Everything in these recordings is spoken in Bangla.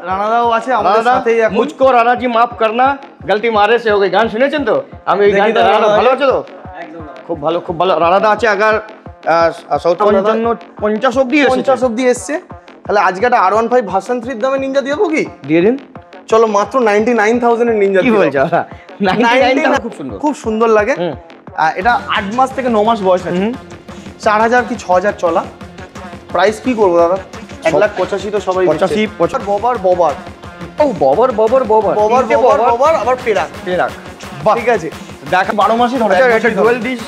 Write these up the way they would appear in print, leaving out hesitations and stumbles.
রানাদাও আছে আমাদের সাথেই। মুঝকো রানা জি মাফ করনা, গলতি মারে সে হো গই। গান শুনেছেন তো? আমি এই গানটা রানাদা ভালো আছে তো? একদম খুব ভালো, খুব ভালো। রানাদা আছে। আগার সাউথ 50 অব্দি এসছে। তাহলে আজকে একটা R15 ভার্সন 3 এর দামে নিনজা দেবো কি? দিয়ে দিন। চলো মাত্র 99,000 এর নিনজা। কি বলছো? 99 খুব সুন্দর, খুব সুন্দর লাগে। এটা 8 মাস থেকে 9 মাস বয়স আছে। 4000 কি 6000 চলা। প্রাইস কি করবো দাদা? 1,85,000 তো সবাই 85 ববার ও ববার আবার পেরাক। ঠিক আছে, দেখা 12 মাসই ধরে। এটা ডুয়াল ডিশ,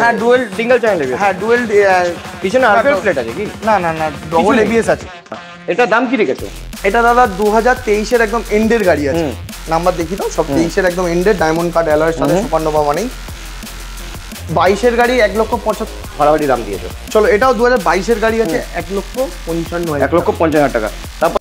হ্যাঁ ডুয়াল সিঙ্গেল চ্যানেল এবিএস। হ্যাঁ ডুয়াল পিছনে আরপিএল প্লেট আছে কি? না ডবল এবিএস আছে। এটা দাম কি রেখেছো? এটা দাদা 2023 এর একদম এন্ডের গাড়ি আছে। নাম্বার দেখি দাও, সব 23 এর একদম এন্ডের, ডায়মন্ড কার্ড অ্যালয়ের সাথে সুপারনোভা মানেই। 22 এর গাড়ি 1,75,000 ভাড়াবাড়ি দাম দিয়েছো। চলো এটাও 2022 এর গাড়ি আছে 1,55,000। 1,50,000 টাকা। তারপর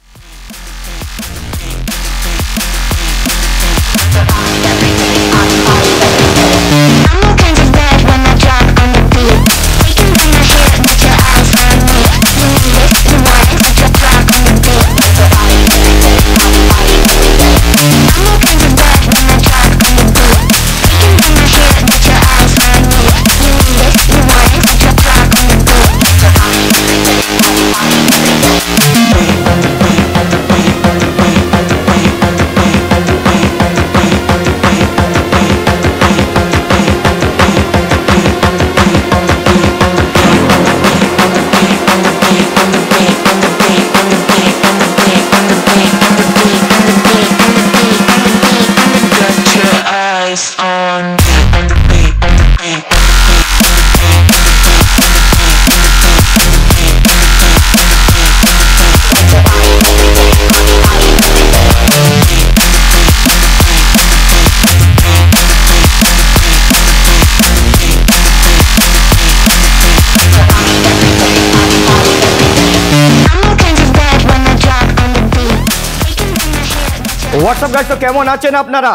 হোয়াটসঅ্যাপ গাইজ, তো কেমন আছেন আপনারা?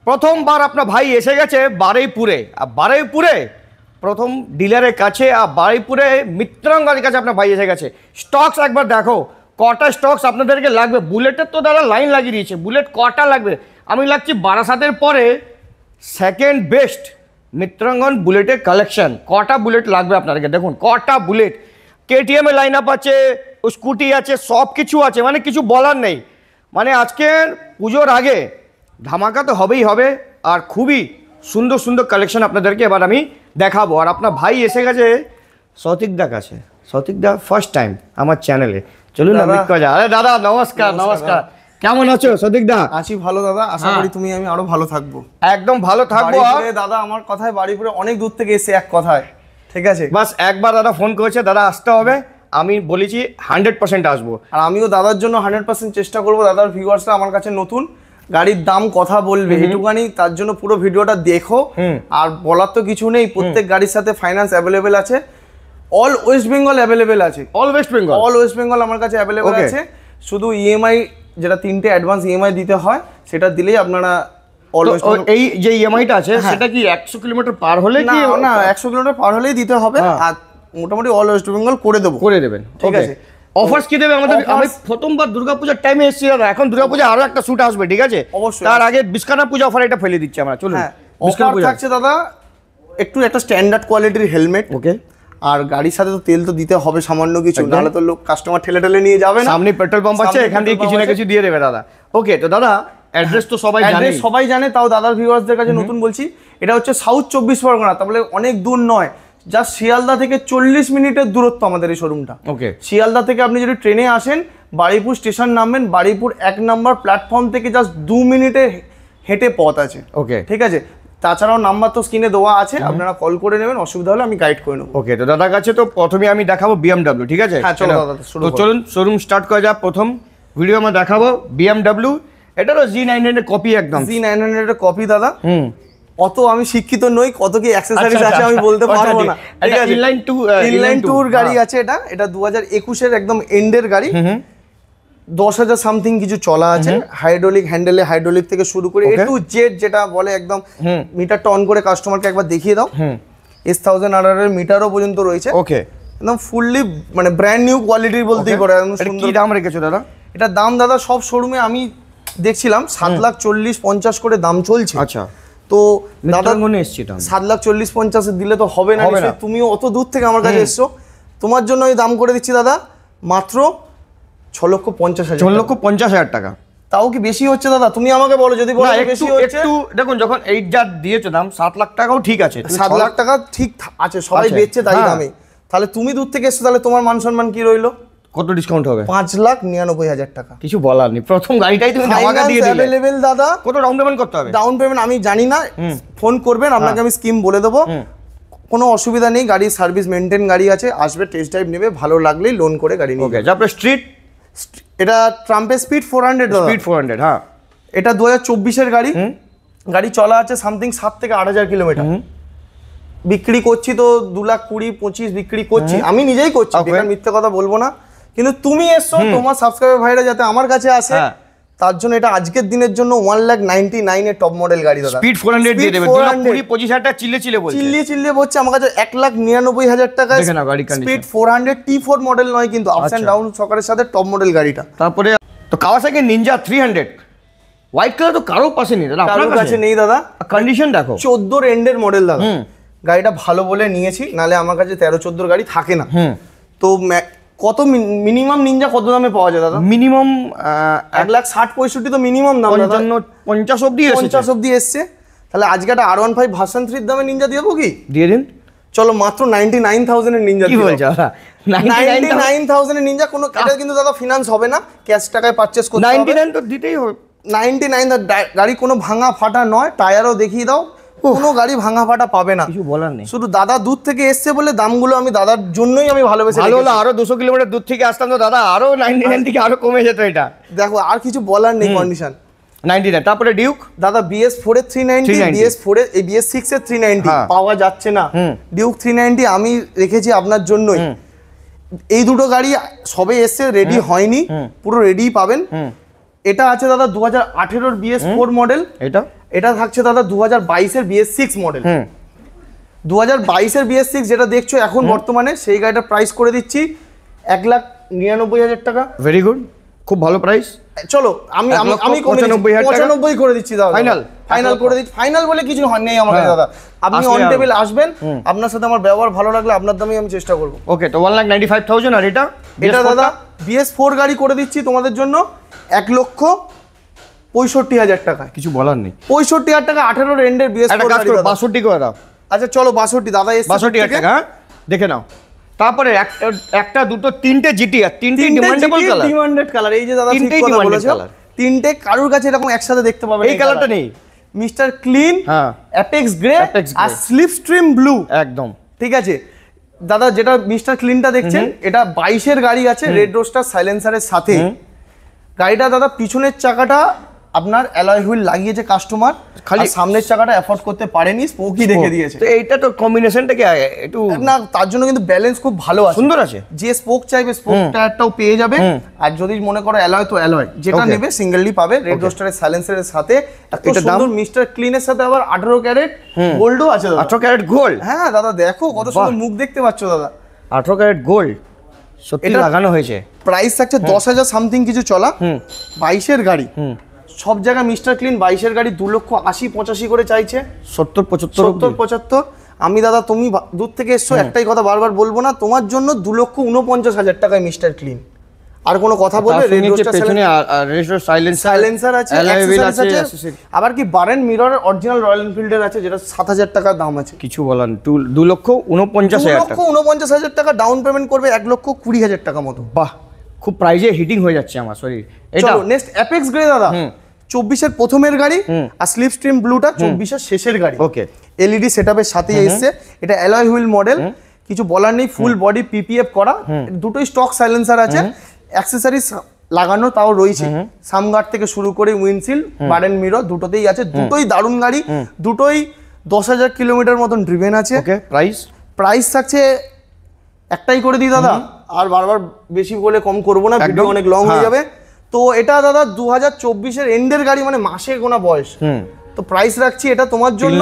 প্রথমবার আপনার ভাই এসে গেছে বারুইপুরে। আর বারুইপুরে প্রথম ডিলারের কাছে, আর বারুইপুরে মিত্রাঙ্গনের কাছে আপনার ভাই এসে গেছে। স্টকস একবার দেখো, কটা স্টকস আপনাদেরকে লাগবে। বুলেটের তো দাদা লাইন লাগিয়ে দিয়েছে। বুলেট কটা লাগবে? আমি লাগছি বারাসাতের পরে সেকেন্ড বেস্ট মিত্রাঙ্গন বুলেটের কালেকশন। কটা বুলেট লাগবে আপনাদেরকে দেখুন, কটা বুলেট। কেটিএমের লাইন আপ আছে, স্কুটি আছে, সব কিছু আছে, মানে কিছু বলার নেই। মানে আজকের পুজোর আগে ধামাকা তো হবেই হবে। আর খুবই সুন্দর সুন্দর কালেকশন আপনাদেরকে এবার আমি দেখাবো। আর আপনার ভাই এসে গেছে সৌতিকদা কাছে। সৌতিকদা ফার্স্ট টাইম আমার চ্যানেলে। চলুন না মিট করা যায়। আরে দাদা নমস্কার। নমস্কার, কেমন আছো সৌতিকদা? আছি ভালো দাদা, আশা করি তুমি আমি আরো ভালো থাকবো। একদম ভালো থাকবো। দাদা আমার কথায় বাড়িপুরে অনেক দূর থেকে এসে এক কথায়, ঠিক আছে? বাস একবার দাদা ফোন করেছে, দাদা আসতে হবে। আমি বলেছি 100% আসবো। আর আমিও দাদার জন্য 100% চেষ্টা করবো। দাদার ভিউয়ার্সরা আমার কাছে নতুন, গাড়ির দাম কথা বলবে একটুখানি, তার জন্য পুরো ভিডিওটা দেখো। আর বলার তো কিছু নেই, প্রত্যেক গাড়ির সাথে ফাইন্যান্স অ্যাভেলেবেল আছে। অল ওয়েস্ট বেঙ্গল অ্যাভেলেবেল আছে। অল ওয়েস্ট বেঙ্গল আমার কাছে অ্যাভেলেবেল আছে। শুধু ইএমআই, যেটা 3টে অ্যাডভান্স ইএমআই দিতে হয়, সেটা দিলেই আপনারা এই যে ইএমআইটা আছে সেটা কি 100 কিলোমিটার পার হলে কি? না 100 কিলোমিটার পার হলেই দিতে হবে। আর মোটামুটি অল ওয়েস্ট বেঙ্গল করে দেবেন, ঠিক আছে? অফার্স কি দেবে আমাদের? আমি প্রথমবার দুর্গাপূজার টাইমে এসেছি দাদা, এখন দুর্গাপূজা আরো একটা শুট আসবে, ঠিক আছে? অবশ্যই। তার আগে বিশ্বকর্মা পূজা অফার এটা ফেলে দিচ্ছি আমরা। চলুন। বিশ্বকর্মা পূজা থাকছে দাদা একটু একটা স্ট্যান্ডার্ড কোয়ালিটির হেলমেট। ওকে। আর গাড়ির সাথে তো তেল তো দিতে হবে সামান্য কিছু, নাহলে তো লোক কাস্টমার ঠেলে নিয়ে যাবে না। সামনে পেট্রোল পাম্প আছে, এখান থেকে কিছু না কিছু দিয়ে দেবে দাদা। ওকে, তো দাদা অ্যাড্রেস তো সবাই জানে, তাও দাদার ভিউয়ার্সদের কাছে নতুন বলছি। এটা হচ্ছে সাউথ 24 পরগনা, তাহলে অনেক দূর নয়। জাস্ট শিয়ালদা থেকে 40 মিনিটের দূরত্ব আমাদের এই শোরুমটা। ওকে। শিয়ালদা থেকে আপনি যদি ট্রেনে আসেন, বারুইপুর স্টেশন নামবেন, বারুইপুর 1 নম্বর প্ল্যাটফর্ম থেকে জাস্ট 2 মিনিটে হেঁটে পথ আছে। ওকে, ঠিক আছে? তাছাড়াও নাম্বার তো স্ক্রিনে দেওয়া আছে, আপনারা কল করে নেবেন, অসুবিধা হলে আমি গাইড করে নেবো। ওকে, তো দাদার কাছে তো প্রথমে আমি দেখাবো BMW, ঠিক আছে? হ্যাঁ চলো দাদা, চলুন শোরুম স্টার্ট করা যাক। প্রথম ভিডিও আমরা দেখাবো BMW। এটারও G900 এর কপি, একদম G900 এর কপি দাদা। অত আমি শিক্ষিত নই, কত কি অ্যাকসেসরিজ আছে আমি বলতে পারবো না। ঠিক আছে, ইনলাইন ট্যুর গাড়ি আছে। এটা 2021 এর একদম এন্ডের গাড়ি। 10,000 সামথিং কিছু চলা আছে। হাইড্রোলিক হ্যান্ডেলে, হাইড্রোলিক থেকে শুরু করে A to Z যেটা বলে, একদম মিটারটা অন করে কাস্টমারকে একবার দেখিয়ে দাও। S1000RR এর মিটারও পর্যন্ত রয়েছে। ওকে, একদম ফুললি মানে ব্র্যান্ড নিউ কোয়ালিটির বলতেই পারে। কি দাম রেখেছো দাদা? এটার দাম দাদা সব শোরুমে আমি দেখছিলাম 7,40,50 করে দাম চলছে। আচ্ছা, তো দাদা মনে এসছে 7,40,50 দিলে তো হবে না, তুমিও অত দূর থেকে আমার কাছে এসছো, তোমার জন্য আমি দাম করে দিচ্ছি দাদা মাত্র 6,50,000। 6,50,000 টাকা। তাও কি বেশি হচ্ছে দাদা? তুমি আমাকে বলো, যদি বলো বেশি হচ্ছে। একটু দেখুন, যখন এই যা দিয়েছো দাম 7 লাখ টাকাও ঠিক আছে, 7 লাখ টাকা ঠিক আছে, সবাই বেচছে তাই দামে। তাহলে তুমি দূর থেকে এসছো, তাহলে তোমার মান সম্মান কি রইলো? কত ডিসকাউন্ট হবে? 5,99,000 টাকা। কিছু বলার নেই, প্রথম গাড়িটাই তুমি ধামাকা দিয়ে দিলে। अवेलेबल দাদা। কত ডাউন পেমেন্ট করতে হবে? ডাউন পেমেন্ট আমি জানি না, ফোন করবেন, আপনাকে আমি স্কিম বলে দেবো, কোনো অসুবিধা নেই। গাড়ির সার্ভিস মেনটেন গাড়ি আছে, আসবে টেস্ট ড্রাইভ নেবে, ভালো লাগলেই লোন করে গাড়ি নিয়ে। ওকে, তারপরে স্ট্রিট, এটা ট্রাম্পের স্পিড 400 দাদা। স্পিড 400, হ্যাঁ। এটা 2024-এর গাড়ি, গাড়ি চলা আছে সামথিং 7 থেকে 8,000 কিলোমিটার। বিক্রি করছি তো 2,20,25 বিক্রি করছি, আমি নিজেই করছি, মিথ্যে কথা বলবো না। কিন্তু তুমি এসছো, তোমার সাবস্ক্রাইবার ভাইরা যাতে আমার কাছে আসে, তার জন্য এটা আজকের দিনের জন্য 1,99,000 এর টপ মডেল গাড়ি দাদা। স্পিড 400 দিয়ে দেবে। 2,20,25,000 টাকা চিল্লে বলছে আমার কাছে 1,99,000 টাকা। স্পিড 400 T4 মডেল নয় কিন্তু, আপস এন্ড ডাউন সকারের সাথে টপ মডেল গাড়িটা। তারপরে তো কাওয়াসাকি নিনজা 300 হোয়াইট কালার তো কারো পাশে নেই দাদা, আপনার কাছে নেই দাদা। কন্ডিশন দেখো, 14 এন্ডের মডেল দাদা। গাড়িটা ভালো বলে নিয়েছি, নালে আমার কাছে 13-14 গাড়ি থাকে না। তো কত মিনিমাম নিনজা কত দামে পাওয়া যায় দাদা? মিনিমাম 1,60,65 তো মিনিমাম দাম দাদা। 50 অবধি এসছে। তাহলে আজকে একটা R15 ভার্সন 3 দামে নিনজা দিয়ে দেবো কি? দিয়ে দিন। চলো মাত্র 99,000 এর নিনজা। কি বলছো? 99,000 এর নিনজা। কোনো এটা কিন্তু দাদা ফিনান্স হবে না, ক্যাশ টাকায় পারচেজ করতে হবে। 99 তো দিতেই হবে। 99 গাড়ি কোনো ভাঙা ফাটা নয়, টায়ারও দেখিয়ে দাও, কোনো গাড়ি ভাঙা ফাটা পাবে না, কিছু বলার নেই। শুধু দাদা দূর থেকে এসছে বলে দামগুলো আমি দাদার জন্যই আমি ভালোবেসে। ভালো হলো আরো 200 কিলোমিটার দূর থেকে আসতাম তো দাদা, আরো 99 থেকে আরো কমে যেত এটা। দেখো আর কিছু বলার নেই, কন্ডিশন 99। তারপরে ডিউক দাদা BS4 এর 390, BS4 এর এই BS6 এর 390 পাওয়া যাচ্ছে না। ডিউক 390 আমি রেখেছি আপনার জন্যই। এই দুটো গাড়ি সবে এসছে, রেডি হয়নি, পুরো রেডি পাবেন। এটা আছে দাদা 2018 BS4 মডেল। এটা থাকছে দাদা 2022 BS6 মডেল। 2022 BS6 যেটা দেখছো এখন বর্তমানে, সেই গাড়িটার প্রাইস করে দিচ্ছি 1,99,000 টাকা। ভেরি গুড, খুব ভালো প্রাইস। চলো আমি 95,000 করে দিচ্ছি দাদা। ফাইনাল করে দিচ্ছি। ফাইনাল বলে কিছু নেই আমার কাছে দাদা, আপনি অন টেবিল আসবেন, আপনার সাথে আমার ব্যবহার ভালো লাগলে আপনার দামই আমি চেষ্টা করবো। ওকে, তো 1,95,000। আর এটা দাদা BS4 গাড়ি করে দিচ্ছি তোমাদের জন্য 1,65,000 টাকা। কিছু বলার নেই, 65,000 টাকা 18 এন্ডের BS4 গাড়ি। 62 করে দাও। আচ্ছা চলো 62 দাদা এসে 62,000 টাকা দেখে নাও। তারপরে একটা দুটো তিনটে GTR, তিনটে ডিমান্ডেবল কালার, ডিমান্ডেড কালার। এই যে দাদা ঠিক কথা বলেছো, তিনটে কারুর কাছে এরকম একসাথে দেখতে পাবেন। এই কালারটা নেই, মিস্টার ক্লিন, অ্যাপেক্স গ্রে আর স্লিপস্ট্রিম ব্লু। একদম ঠিক আছে দাদা, যেটা মিস্টার ক্লিনটা দেখছেন এটা 22 এর গাড়ি আছে, রেড রোস্টার সাইলেন্সারের সাথে। গাড়িটা দাদা পিছনের চাকাটা আপনার অ্যালয় হুইল লাগিয়েছে কাস্টমার, খালি সামনের চাকাটা অ্যাফোর্ড করতে পারেনি, স্পোকি রেখে দিয়েছে। তো এইটা তো কম্বিনেশনটা কি একটু না, তার জন্য কিন্তু ব্যালেন্স খুব ভালো আছে, সুন্দর আছে। যে স্পোক চাইবে স্পোক টায়ারটাও পেয়ে যাবে, আর যদি মনে করো অ্যালয় তো অ্যালয়, যেটা নেবে সিঙ্গেললি পাবে। রেড রোস্টারের সাইলেন্সারের সাথে এত সুন্দর মিস্টার ক্লিনের সাথে আবার 18 ক্যারেট গোল্ডও আছে দাদা। 18 ক্যারেট গোল্ড? হ্যাঁ দাদা দেখো কত সুন্দর মুখ দেখতে পাচ্ছ দাদা। 18 ক্যারেট গোল্ড সত্যি লাগানো হয়েছে। প্রাইস থাকছে 10,000 সামথিং কিছু চলা, 22 এর গাড়ি। সব জায়গায় মিস্টার ক্লিন 22 এর গাড়ি 2,80,85 করে চাইছে, 70-75। আমি দাদা তুমি দূর থেকে এসছো, একটাই কথা বারবার বলবো না, তোমার জন্য 2,49,000 টাকায় মিস্টার ক্লিন। আর কোনো কথা বলবে? সাইলেন্সার আছে, আবার কি বারেন মিরর অরিজিনাল রয়্যাল এনফিল্ডের আছে, যেটা 7,000 টাকা দাম আছে। কিছু বলার, 2,49,000 টাকা ডাউন পেমেন্ট করবে, 1,20,000 টাকা মতো। বাহ, খুব প্রাইজে হিটিং হয়ে যাচ্ছে আমার শরীর। এটা নেক্সট অ্যাপেক্স গ্রে দাদা, 24 এর প্রথমের গাড়ি, আর স্লিপস্ট্রিম ব্লুটা 24 এর শেষের গাড়ি। ওকে, এলইডি সেটআপের সাথে এসেছে। এটা অ্যালয় হুইল মডেল, কিছু বলার নেই, ফুল বডি PPF করা, দুটোই স্টক সাইলেন্সার আছে, অ্যাকসেসরিজ লাগানো তাও রয়েছে, সামগার্ড থেকে শুরু করে উইন্ডশিল্ড, বারেন মিরর দুটোতেই আছে। দুটোই দারুণ গাড়ি, দুটোই 10,000 কিলোমিটার মতন ড্রিভেন আছে। ওকে, প্রাইস থাকছে একটাই করে দিই দাদা, আর বারবার বেশি বলে কম করবো না, ভিডিও অনেক লং হয়ে যাবে। তো এটা দাদা 2024 এর এন্ডের গাড়ি, মানে মাসে গোনা বয়স। তো প্রাইস রাখছি এটা তোমার জন্য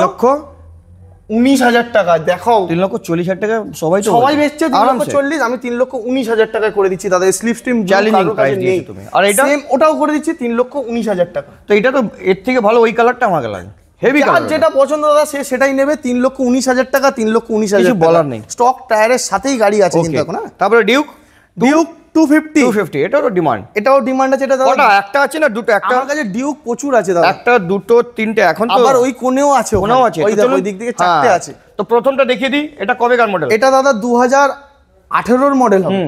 19,000 টাকা দেখাও। 3,40,000 টাকা সবাই তো সবাই বেচছে 3,40,000, আমি 3,19,000 টাকায় করে দিচ্ছি দাদা। স্লিপ স্ট্রিম চ্যালেঞ্জিং প্রাইস দিয়েছো তুমি। আর এটা সেম ওটাও করে দিচ্ছি 3,19,000 টাকা। তো এটা তো এর থেকে ভালো ওই কালারটা আমাকে লাগে, হেভি যার কালার। যেটা পছন্দ দাদা সে সেটাই নেবে। 3,19,000 টাকা, 3,19,000 কিছু বলার নেই। স্টক টায়ারের সাথেই গাড়ি আছে কিন্তু এখন। তারপরে ডিউক 250 এটাও তো ডিমান্ড। এটাও ডিমান্ড আছে। এটা দাদা কটা একটা আছে না দুটো? একটা আমার কাছে ডিউক প্রচুর আছে দাদা, একটা দুটো তিনটে এখন তো আবার ওই কোণেও আছে, কোণেও আছে। ওই তো দেখো চলুন। ওই দিক থেকে 4টে আছে। তো প্রথমটা দেখিয়ে দিই, এটা কবেকার মডেল? এটা দাদা 2018 মডেল হবে।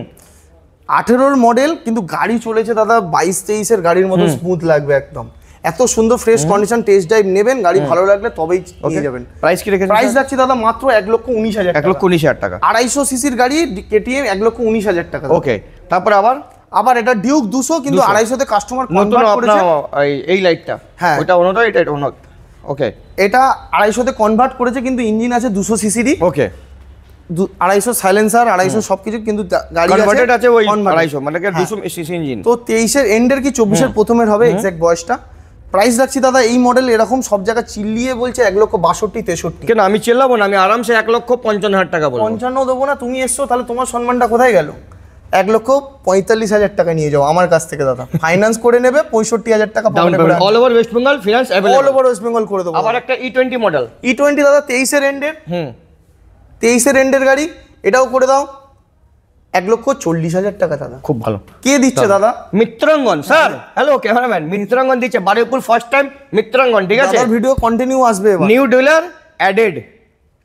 18 মডেল, কিন্তু গাড়ি চলেছে দাদা 22-23 গাড়ির মতো স্মুথ লাগবে একদম। এত সুন্দর ফ্রেশ কন্ডিশন। টেস্ট ড্রাইভ নেবেন, গাড়ি ভালো লাগলে তবেই নিয়ে যাবেন। প্রাইস কি রেখেছেন? প্রাইস রাখছি দাদা মাত্র 1,19,000 টাকা। 1,19,000 টাকা। 250 সিসির গাড়ি কেটিএম 1,19,000 টাকা। ওকে, তারপরে আবার এটা ডিউক 200, কিন্তু 250 তে কাস্টমার নতুন কনভার্ট করেছে। এই লাইটটা, হ্যাঁ ওটা অন্যটা, এটা অন্য। ওকে, এটা 250 তে কনভার্ট করেছে, কিন্তু ইঞ্জিন আছে 200 সিসিরই। ওকে, 250 সাইলেন্সার, 250 সবকিছু, কিন্তু গাড়ি কনভার্টেড আছে ওই converted। 250 মানে 200 সিসি ইঞ্জিন। তো 23 এর এন্ডের কি 24 এর প্রথমের হবে এক্সাক্ট বয়সটা। প্রাইস রাখছি দাদা এই মডেল এরকম সব জায়গা চিল্লিয়ে বলছে 1,62,63। কেন আমি চেল্লাবো না? আমি আরামসে 1,55,000 টাকা বলবো। 55 দেবো না? তুমি এসছো তাহলে তোমার সম্মানটা কোথায় গেল? 1,45,000 টাকা নিয়ে যাও আমার কাছ থেকে দাদা। ফাইন্যান্স করে নেবে 65,000 টাকা down payment, all over West Bengal finance all available. Over West Bengal করে দেবো। আবার একটা E20 মডেল। E20 দাদা 23 এর এন্ডের, 23 এর এন্ডের গাড়ি, এটাও করে দাও 1,40,000 টাকা দাদা। খুব ভালো। কে দিচ্ছে দাদা? মিত্রাঙ্গন স্যার, হ্যালো ক্যামেরাম্যান, মিত্রাঙ্গন দিচ্ছে বারুইপুর ফার্স্ট টাইম মিত্রাঙ্গন, ঠিক আছে? দাদার ভিডিও কন্টিনিউ আসবে এবার। New dealer added.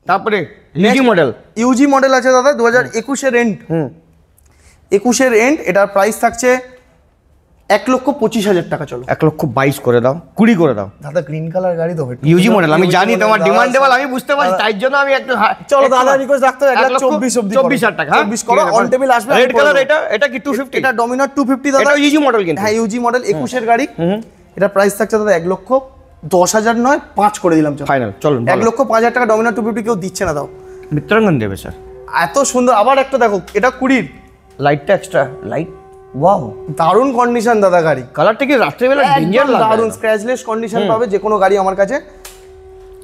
তারপরে ইউজি মডেল। ইউজি মডেল আছে দাদা 2021 এর এন্ড। 21 এর এন্ড, এটার প্রাইস থাকছে 1,25,000 টাকা। চলো 1,22,000 করে দাও, 20 করে দাও। দাদা গ্রিন কালার গাড়ি তো ইউজি মডেল আমি জানি তোমার ডিমান্ডেবল, আমি বুঝতে পারছি, তাই জন্য আমি একটু চলো দাদা রিকোয়েস্ট রাখতে হবে 1,24,000 অবধি 24,000 টাকা। 24 করো, অন টেবিল আসবে। রেড কালার, এটা কি 250? এটা ডমিনার 250 দাদা। এটা ইউজি মডেল কিন্তু। হ্যাঁ ইউজি মডেল 21 এর গাড়ি। এটা প্রাইস থাকছে দাদা 1,10,000 নয় 5 করে দিলাম। চলো ফাইনাল, চলুন। 1,05,000 টাকা ডমিনার 250 কেউ দিচ্ছে না, দাও। মিত্রাঙ্গন দেবে স্যার। এত সুন্দর। আবার একটা দেখো, এটা 20। লাইটটা এক্সট্রা লাইট, ওয়াও, দারুণ কন্ডিশন দাদা গাড়ি। কালারটা কি রাত্রিবেলা ডেঞ্জার লাগে, দারুণ স্ক্র্যাচলেস কন্ডিশন পাবে যে কোনো গাড়ি আমার কাছে।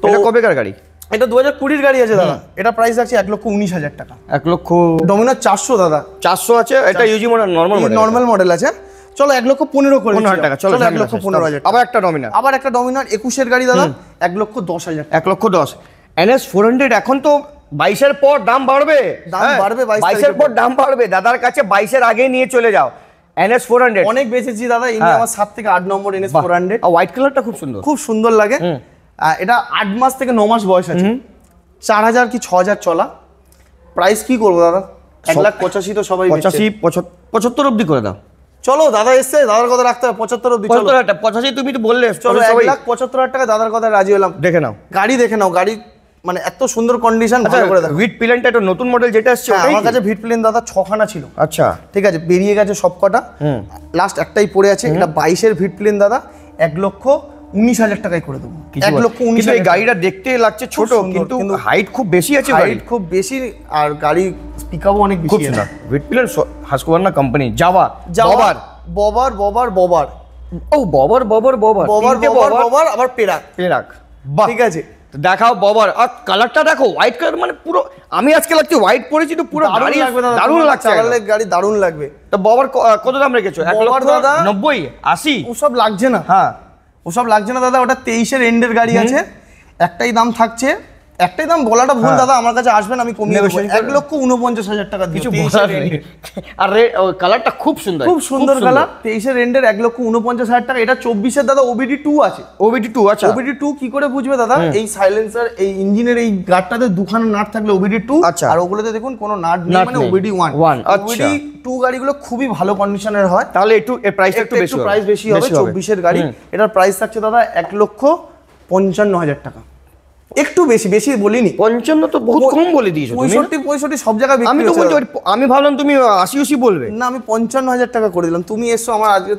তো এটা কবেকার গাড়ি? এটা 2020 গাড়ি আছে দাদা। এটা প্রাইস রাখছি 1,19,000 টাকা। 1,00,000 ডমিনার 400 দাদা। 400 আছে। এটা Yuji model, normal model, normal model আছে। চলো 1,15,000 করে 15,000 টাকা। চলো 1,15,000। আবার একটা ডমিনার, আবার একটা ডমিনার 21 এর গাড়ি দাদা 1,10,000 টাকা। 1,10,000। NS 400 এখন তো 22 এর পর দাম বাড়বে, দাম বাড়বে 22 এর পর দাম বাড়বে। দাদার কাছে 22 এর আগে নিয়ে চলে যাও। NS 400 অনেক বেচেছি দাদা, ইনি আমার 7 থেকে 8 নম্বর NS 400। হোয়াইট কালারটা খুব সুন্দর, খুব সুন্দর লাগে। এটা 8 মাস থেকে 9 মাস বয়স আছে। 4,000 কি 6,000 চলা। প্রাইস কি করবো দাদা? 1,85,000 তো সবাই 85 75 অবধি করে দাও। চলো দাদা এসছে, দাদার কথা রাখতে হবে 75 অবধি। চলো 85 তুমি তো বললে, চলো 1,75,000 টাকা দাদার কথা রাজি হলাম। দেখে নাও গাড়ি, দেখে নাও গাড়ি, মানে এত সুন্দর কন্ডিশন। ভালো করে দেখো। ভিট প্লেনটা একটা নতুন মডেল যেটা আসছে, আমার কাছে ভিট প্লেন দাদা 6খানা ছিল। আচ্ছা, ঠিক আছে, বেরিয়ে গেছে সবকটা, লাস্ট একটাই পড়ে আছে। এটা 22 এর ভিট প্লেন দাদা 1,19,000 টাকায় করে দেবো। 1,19,000। এই গাড়িটা দেখতে লাগছে ছোট, কিন্তু হাইট খুব বেশি আছে, হাইট খুব বেশি, আর গাড়ি পিকআপও অনেক খুব বেশি। সুন্দর। ভিট প্লেন হাসকোয়ার্না কোম্পানি, ববার ববার ববার ববার ও ববার ববার ববার ববার ববার ববার আবার পেরাক পেরাক, বাহ, ঠিক আছে। দেখাও ববার। আর কালারটা দেখো, হোয়াইট কালার, মানে পুরো আমি আজকে লাগছে হোয়াইট পরেছি তো পুরো দারুণ লাগবে দাদা, দারুণ লাগছে। চালালে গাড়ি দারুণ লাগবে। তো ববার কত দাম রেখেছো? ববার দাদা 90 80 ওসব লাগছে না। হ্যাঁ, ওসব লাগছে না দাদা। ওটা 23 এর এন্ডের গাড়ি আছে। একটাই দাম থাকছে, একটাই দাম বলাটা ভুল দাদা, আমার কাছে আসবেন আমি কমিয়ে দেবো। 1,49,000 টাকা কিছু দিও। বলার নেই। আর কালারটা খুব সুন্দর, খুব সুন্দর কালার। 23 এর এন্ডের 1,49,000 টাকা। এটা 24 এর দাদা OBD 2 আছে। OBD 2, আচ্ছা। OBD 2 কি করে বুঝবে দাদা? এই সাইলেন্সার, এই ইঞ্জিনের এই গার্ডটাতে দুখানা নাট থাকলে OBD 2, আচ্ছা। আর ওগুলোতে দেখুন কোনো নাট নেই, মানে OBD 1। OBD 2 গাড়িগুলো খুবই ভালো কন্ডিশনের হয়। তাহলে একটু এর প্রাইসটা একটু বেশি হবে, প্রাইস বেশি হবে। 24 এর গাড়ি, এটার প্রাইস থাকছে দাদা 1,55,000 টাকা। একটু বেশি, বেশি বলিনি। 55 তো বহুত কম বলে দিয়েছো তুমি। 65 সব জায়গায় বিক্রি আমি তো হচ্ছে। বলছি, আমি ভাবলাম তুমি 80 বলবে। না, আমি 55,000 টাকা করে দিলাম। তুমি এসছো আমার আজকে,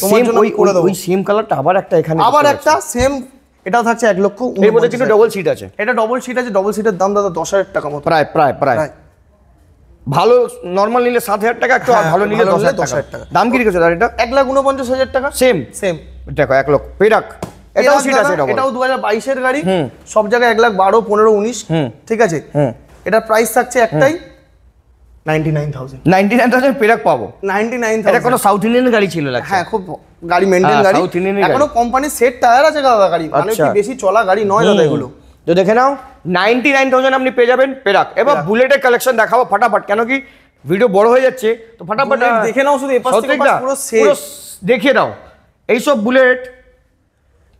তোমার সেম জন্য আমি করে দেবো। ওই সেম কালারটা আবার একটা এখানে, আবার একটা সেম, এটাও থাকছে 1,49,000। এর মধ্যে কিন্তু ডবল সিট আছে। এটা ডবল সিট আছে। ডবল সিটের দাম দাদা 10,000 টাকা মতো। প্রায় ভালো নরমাল নিলে 7,000 টাকা, একটু ভালো নিলে 10,000 টাকা। দাম কি রেখেছো দাদা এটা? 1,49,000 টাকা। সেম সেম দেখো 1 লক্ষ। পেরাক এটাও সিট আছে ডবল, এটাও 2022 এর গাড়ি, সব জায়গায় 1,12, 15, 19, ঠিক আছে। এটার প্রাইস থাকছে একটাই 99,000 পেরাক পাবো। 99,000 এটা কোনো সাউথ ইন্ডিয়ান গাড়ি ছিল লাগছে। হ্যাঁ, খুব গাড়ি মেইনটেইন গাড়ি, সাউথ ইন্ডিয়ান এখনো কোম্পানির সেট টায়ার আছে দাদা গাড়ি, মানে কি বেশি চলা গাড়ি নয় দাদা এগুলো। তো দেখে নাও 99,000 আপনি পেয়ে যাবেন পেরাক। এবার বুলেটের কালেকশন দেখাবো ফটাফট, কেন কি ভিডিও বড় হয়ে যাচ্ছে, তো ফটাফট দেখে নাও, শুধু এপাশ থেকে ওপাশ পুরো সেট দেখিয়ে দাও। এইসব বুলেট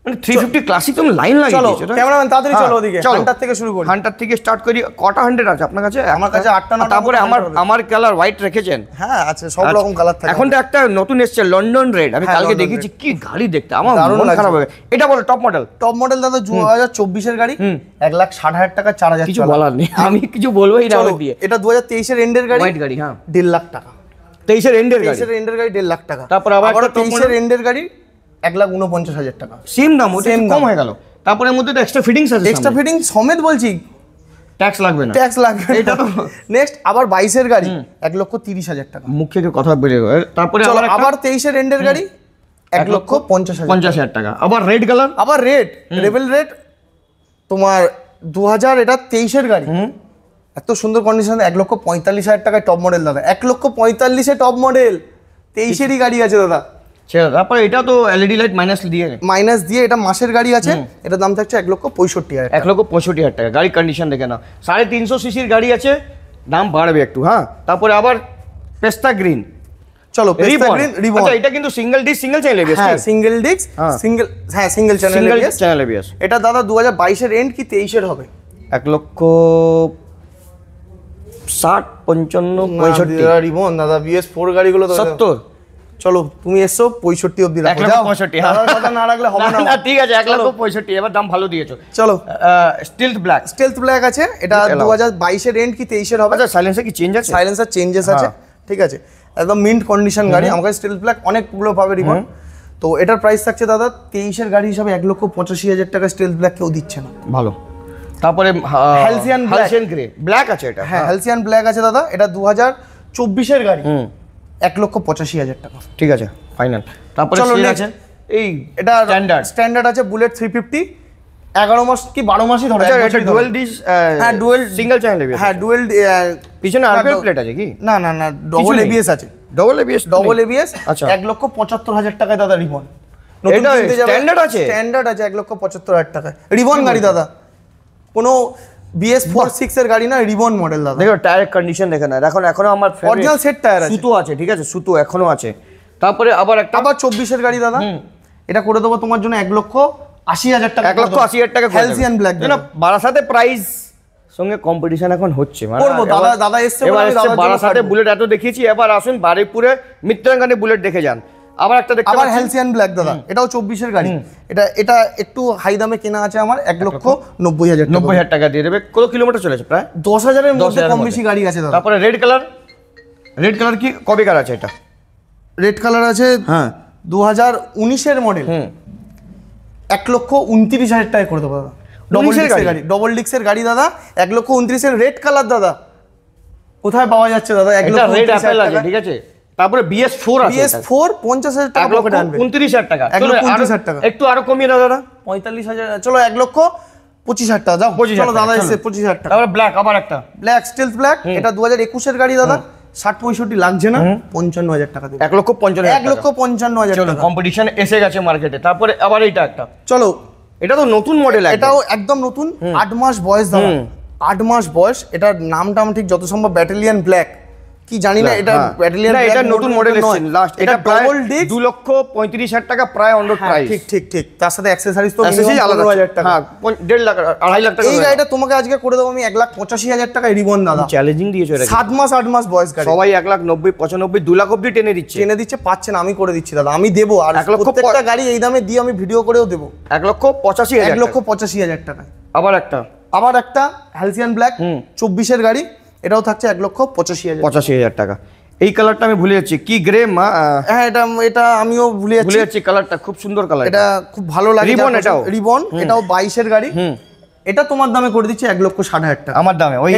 মানে 350 ক্লাসিক তুমি লাইন লাগিয়ে চলো দিয়েছো। ক্যামেরাম্যান তাড়াতাড়ি চলো ওদিকে, হান্টার থেকে শুরু করি। হান্টার থেকে স্টার্ট করি। কটা 100 আছে আপনার কাছে? আমার কাছে 8টা না। তারপরে আমার কালার হোয়াইট রেখেছেন? হ্যাঁ আছে, সব রকম কালার থাকে। এখন তো একটা নতুন এসেছে লন্ডন রেড, আমি কালকে দেখেছি, কি গাড়ি দেখতে আমার মন খারাপ হয়ে গেছে। এটা বলো টপ মডেল। টপ মডেল দাদা 2024 এর গাড়ি, 1,60,000 টাকা, 4,000 কিছু বলার নেই, আমি কিছু বলবোই না দিয়ে। এটা 2023 এর এন্ডের গাড়ি, হোয়াইট গাড়ি, হ্যাঁ 1.5 লাখ টাকা। 23 এর এন্ডের গাড়ি, 23 এর এন্ডের গাড়ি 1.5 লাখ টাকা। তারপর আবার 23 এর এন্ডের গাড়ি 1,49,000 টাকা। সেম দাম, ওটা কম হয়ে গেল। তারপরে মধ্যে তো এক্সট্রা ফিটিংস আছে, এক্সট্রা ফিটিং সমেত বলছি, ট্যাক্স লাগবে না, ট্যাক্স লাগবে এটা তো। নেক্সট আবার 22 এর গাড়ি 1,30,000 টাকা। মুখ থেকে কথা বেরিয়ে গেল। তারপরে আবার 23 এর এন্ডের গাড়ি 1,50,000 টাকা। আবার রেড কালার, আবার রেড রেবেল রেড তোমার 2000, এটা 23 এর গাড়ি, এত সুন্দর কন্ডিশন, 1,45,000 টাকায় টপ মডেল দাদা। 1,45,000 টপ মডেল, 23 এরই গাড়ি আছে দাদা। তারপরে এটা তো এলইডি লাইট মাইনাস দিয়ে এটা মাসের গাড়ি আছে, এটা দাম থাকছে 1,65,000, 1,65,000 টাকা। গাড়ির কন্ডিশন দেখে না, 350 সিসির গাড়ি আছে, দাম বাড়বে একটু। হ্যাঁ, তারপরে আবার পেস্তা গ্রিন। চলো পেস্তা গ্রিন রিবন। আচ্ছা, এটা কিন্তু single disc single channel ABS. হ্যাঁ single disc single channel ABS. এটা দাদা 2022 এর এন্ড কি 23 এর হবে? 1,60,55,65 রিবন দাদা, BS4 গাড়িগুলো তো 70। চলো তুমি এসো 65 অবধি রাখো, 1,65,000 দাদার কথা না রাখলে হবে না। না ঠিক আছে, 1,65,000 এবার দাম ভালো দিয়েছো। চলো স্টিলথ ব্ল্যাক আছে, এটা 2022 এর এন্ড কি 23 এর হবে। আচ্ছা, সাইলেন্সার কি চেঞ্জ আছে? সাইলেন্সার চেঞ্জেস আছে, ঠিক আছে, একদম মিন্ট কন্ডিশন গাড়ি। আমার কাছে স্টিলথ ব্ল্যাক অনেকগুলো পাবে রিবন। তো এটার প্রাইস থাকছে দাদা 23 এর গাড়ি হিসাবে 1,85,000 টাকা। স্টিলথ ব্ল্যাক কেউ দিচ্ছে না, ভালো। তারপরে হ্যালসিয়ান গ্রে ব্ল্যাক আছে, এটা হ্যাঁ হ্যালসিয়ান ব্ল্যাক আছে দাদা, এটা 2024 এর গাড়ি, 1,85,000 টাকা। ঠিক আছে, ফাইনাল। তারপরে আছে এই এটা স্ট্যান্ডার্ড আছে বুলেট 350, 11 মাস কি 12 মাসই ধরে। এটা ডুয়াল ডিস, হ্যাঁ ডুয়াল সিঙ্গেল চ্যানেল এবিএস, হ্যাঁ ডুয়াল। পিছনে আরপিএল প্লেট আছে কি? না ডবল এবিএস আছে। ডবল এবিএস, আচ্ছা 1,75,000 টাকায় দাদা রিবন। এটা স্ট্যান্ডার্ড আছে 1,75,000 টাকায় রিবন গাড়ি দাদা, কোনো BS46 এর গাড়ি না, রিবন মডেল দাদা। দেখো টায়ার কন্ডিশন দেখে না, এখনো আমার অরিজিনাল সেট টায়ার আছে, সুতো আছে, ঠিক আছে, সুতো এখনো আছে। তারপরে আবার 24 এর গাড়ি দাদা, এটা করে দেবো তোমার জন্য 1,80,000 টাকা। 1,80,000 টাকা হ্যালসিয়ান ব্ল্যাক। বারাসাতে প্রাইস সঙ্গে কম্পিটিশন এখন হচ্ছে, মানে দাদা এসছে বারাসাতে বুলেট এত দেখিয়েছি, এবার আসুন বারুইপুরে মিত্রাঙ্গনে বুলেট দেখে যান। আবার একটা দেখতে আবার হ্যালসিয়ান ব্ল্যাক দাদা, এটাও 24 এর গাড়ি। এটা একটু হাই দামে কেনা আছে আমার, 1,90,000 টাকা দিয়ে দেবে। কত কিলোমিটার চলেছে? প্রায় 10,000 এর মধ্যে কম বেশি গাড়ি আছে দাদা। তারপরে রেড কালার কি কবে কার আছে? এটা রেড কালার আছে, হ্যাঁ 2019 এর মডেল, 1,29,000 টাকা করে দেবো দাদা। ডবল ডিস্কের গাড়ি দাদা, 1,29,000 এর রেড কালার দাদা। কোথায় পাওয়া যাচ্ছে দাদা? 1,29,000 টাকা, ঠিক আছে। তারপরে BS4 আছে, BS4 50,000 টাকা, 1,29,000 টাকা। 1,29,000 টাকা, একটু আরো কমিয়ে দাও দাদা, 45,000। চলো 1,25,000 টাকা যাও। চলো দাদা এসে 25,000 টাকা। তারপরে ব্ল্যাক, আবার একটা ব্ল্যাক স্টিলথ ব্ল্যাক, এটা 2021 এর গাড়ি দাদা, 60-65 লাগছে না, 55,000 টাকা দেবে। 1,55,000 টাকা। কম্পিটিশন এসে গেছে মার্কেটে। তারপরে আবার এইটা একটা, চলো এটা তো নতুন মডেল, এটাও একদম নতুন, 8 মাস বয়স দাদা, 8 মাস বয়স। এটার নামটা আমি ঠিক যত সম্ভব ব্যাটালিয়ন ব্ল্যাক কি জানি না, এটা ব্যাটালিয়ন না, এটা নতুন মডেল এসেছে লাস্ট। এটা ডবল ডিস্ক, 2,35,000 টাকা প্রায় অন রোড প্রাইস। ঠিক তার সাথে অ্যাকসেসরিজ তো মিনিমাম 15,000 টাকা, হ্যাঁ 1.5 লাখ 2.5 লাখ টাকা। এই গাড়িটা তোমাকে আজকে করে দেবো আমি 1,85,000 টাকায় রিবন দাদা। চ্যালেঞ্জিং দিয়েছো এটা, 8 মাস বয়স গাড়ি, সবাই 1,90,000 95,000 2 লাখ অবধি টেনে দিচ্ছে, পাচ্ছে না, আমি করে দিচ্ছি দাদা, আমি দেবো। আর প্রত্যেকটা গাড়ি এই দামে দিয়ে আমি ভিডিও করেও দেবো, 1,85,000 টাকায়। আবার একটা হ্যালসিয়ান ব্ল্যাক 24 এর গাড়ি, এটাও থাকছে 1,85,000 টাকা। এই কালারটা আমি ভুলে যাচ্ছি, কি গ্রে মা? হ্যাঁ এটা আমিও ভুলে যাচ্ছি কালারটা, খুব সুন্দর কালার, এটা খুব ভালো লাগে। রিবন, এটাও 22 এর গাড়ি, এটা তোমার দামে করে দিচ্ছি 1,60,000 টাকা। আমার দামে ওই